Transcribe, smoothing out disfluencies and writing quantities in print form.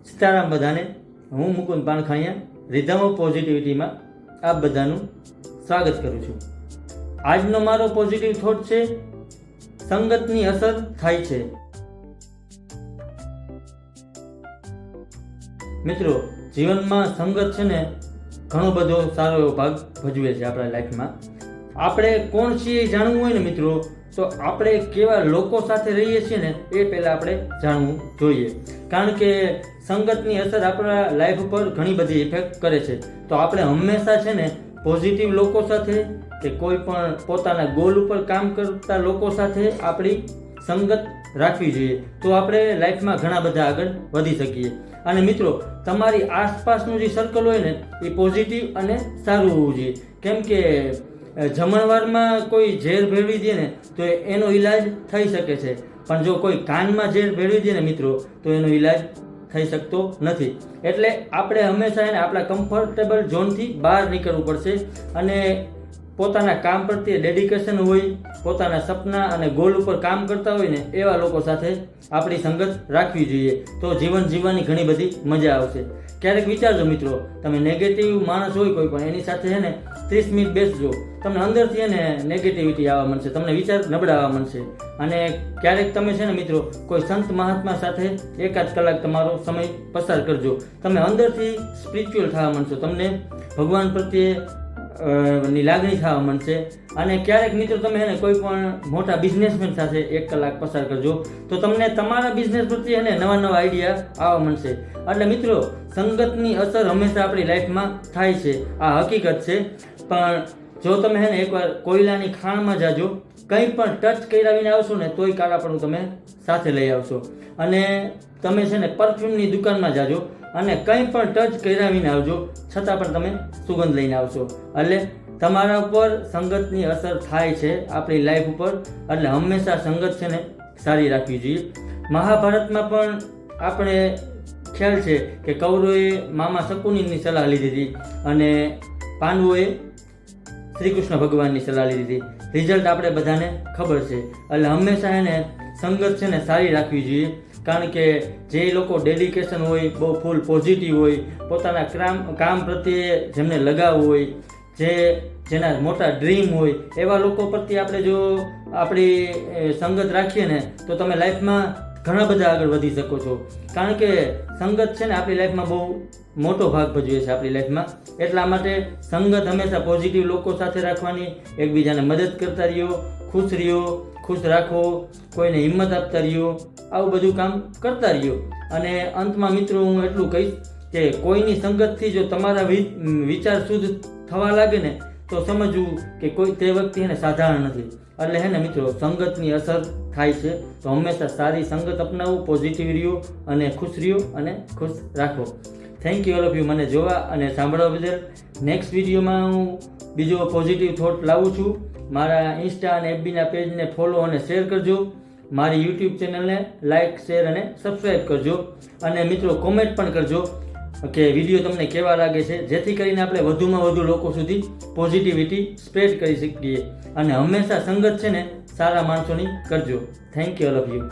સીતારામ બધાને. હું Mukund પાનખાણીયા rhythm of પોઝિટિવિટીમાં આપ બધાનું સ્વાગત કરું છું. આજનો મારો પોઝિટિવ થોટ છે, સંગતની અસર થાય છે. મિત્રો, જીવનમાં સંગત છે ને ઘણો બધો સારો એવો ભાગ ભજવે છે આપણા લાઈફમાં. આપણે કોણ છીએ જાણવું હોય ને મિત્રો, તો આપણે કેવા લોકો સાથે રહીએ છીએ ને એ પહેલાં આપણે જાણવું જોઈએ. કારણ કે સંગતની અસર આપણા લાઈફ ઉપર ઘણી બધી ઇફેક્ટ કરે છે. તો આપણે હંમેશા છે ને પોઝિટિવ લોકો સાથે કે કોઈ પણ પોતાના ગોલ ઉપર કામ કરતા લોકો સાથે આપણી સંગત રાખવી જોઈએ. તો આપણે લાઈફમાં ઘણા બધા આગળ વધી શકીએ. અને મિત્રો, તમારી આસપાસનું જે સર્કલ હોય ને એ પોઝિટિવ અને સારું હોવું જોઈએ. કેમ કે જમણવારમાં કોઈ ઝેર ભેળવી દે ને તો એનો ઈલાજ થઈ શકે છે, પણ જો કોઈ કાનમાં ઝેર ભેળવી દે ને મિત્રો તો એનો ઈલાજ થઈ શકતો નથી. એટલે આપણે હંમેશા એને આપણા કમ્ફર્ટેબલ ઝોનથી બહાર નીકળવું પડશે અને પોતાના કામ પ્રત્યે ડેડિકેશન હોય, પોતાના સપના અને ગોલ ઉપર કામ કરતા હોય ને એવા લોકો સાથે આપણી સંગત રાખવી જોઈએ. તો જીવન જીવવાની ઘણી બધી મજા આવશે. ક્યારેક વિચારજો મિત્રો, તમે નેગેટિવ માણસ હોય કોઈ પણ એની સાથે છે ને 30 મિનિટ બેસજો, તમને અંદરથી એને નેગેટિવિટી આવવા મળશે, તમને વિચાર નબળા આવવા મળશે. અને ક્યારેક તમે છે ને મિત્રો કોઈ સંત મહાત્મા સાથે 1-8 કલાક તમારો સમય પસાર કરજો, તમે અંદરથી સ્પિરિચ્યુઅલ થવા માંડશો, તમને ભગવાન પ્રત્યે ની લાગણી થવા મળશે. અને ક્યારેક મિત્રો તમે એને કોઈ પણ મોટા બિઝનેસમેન સાથે 1 કલાક પસાર કરજો, તો તમને તમારા બિઝનેસ પ્રત્યે એને નવા નવા આઈડિયા આવવા મળશે. એટલે મિત્રો, સંગતની અસર હંમેશા આપણી લાઈફમાં થાય છે, આ હકીકત છે. પણ જો તમે હે ને એકવાર કોયલાની ખાણમાં જાજો, કંઈ પણ ટચ કર્યા વિના આવશો ને તોય કાળાપણું તમે સાથે લઈ આવશો. અને તમે છે ને પરફ્યુમની દુકાનમાં જાજો અને કંઈ પણ ટચ કર્યા વિના આવજો, છતાં પણ તમે સુગંધ લઈને આવશો. એટલે તમારા ઉપર સંગતની અસર થાય છે આપણી લાઈફ ઉપર. એટલે હંમેશા સંગત છે ને સારી રાખવી જોઈએ. મહાભારતમાં પણ આપણે ખ્યાલ છે કે કૌરવોએ મામા શકુનીની સલાહ લીધી હતી અને પાંડવોએ શ્રી કૃષ્ણ ભગવાનની સલાહ લીધી હતી. રિઝલ્ટ આપણે બધાને ખબર છે. એટલે હંમેશા એને સંગત છે ને સારી રાખવી જોઈએ. કારણ કે જે લોકો ડેડિકેશન હોય, બહુ ફૂલ પોઝિટિવ હોય, પોતાના કામ પ્રત્યે જેમને લગાવ હોય, જેના મોટા ડ્રીમ હોય, એવા લોકો પ્રત્યે આપણે જો આપણી સંગત રાખીએ ને તો તમે લાઈફમાં ઘણા બધા આગળ વધી શકો છો. કારણ કે સંગત છે ને આપણી લાઈફમાં બહુ મોટો ભાગ ભજવે છે આપણી લાઈફમાં. એટલા માટે સંગત હંમેશા પોઝિટિવ લોકો સાથે રાખવાની, એકબીજાને મદદ કરતા રહ્યો, ખુશ રહ્યો, ખુશ રાખો, કોઈને હિંમત આપતા રહ્યો, આવું બધું કામ કરતા રહ્યો. અને અંતમાં મિત્રો હું એટલું કહીશ કે કોઈની સંગતથી જો તમારા વિચાર શુદ્ધ થવા લાગે ને તો સમજવું કે કોઈ તે વ્યક્તિ એને સાધારણ નથી. એટલે હે ને મિત્રો, સંગતની અસર થાય છે. તો હંમેશા સારી સંગત અપનાવો, પોઝિટિવ રહ્યો અને ખુશ રાખો. Thank you all of you મને જોવા અને સાંભળવા બદલ. નેક્સ્ટ વિડીયોમાં હું બીજો પોઝિટિવ થોટ લાવું છું. મારા ઇન્સ્ટા અને FBના પેજને ફોલો અને શેર કરજો. મારી યુટ્યુબ ચેનલને લાઇક, શેર અને સબસ્ક્રાઈબ કરજો. અને મિત્રો કોમેન્ટ પણ કરજો કે વિડીયો તમને કેવા લાગે છે, જેથી કરીને આપણે વધુમાં વધુ લોકો સુધી પોઝિટિવિટી સ્પ્રેડ કરી શકીએ. અને હંમેશા સંગત છે ને સારા માણસોની કરજો. Thank you all of you.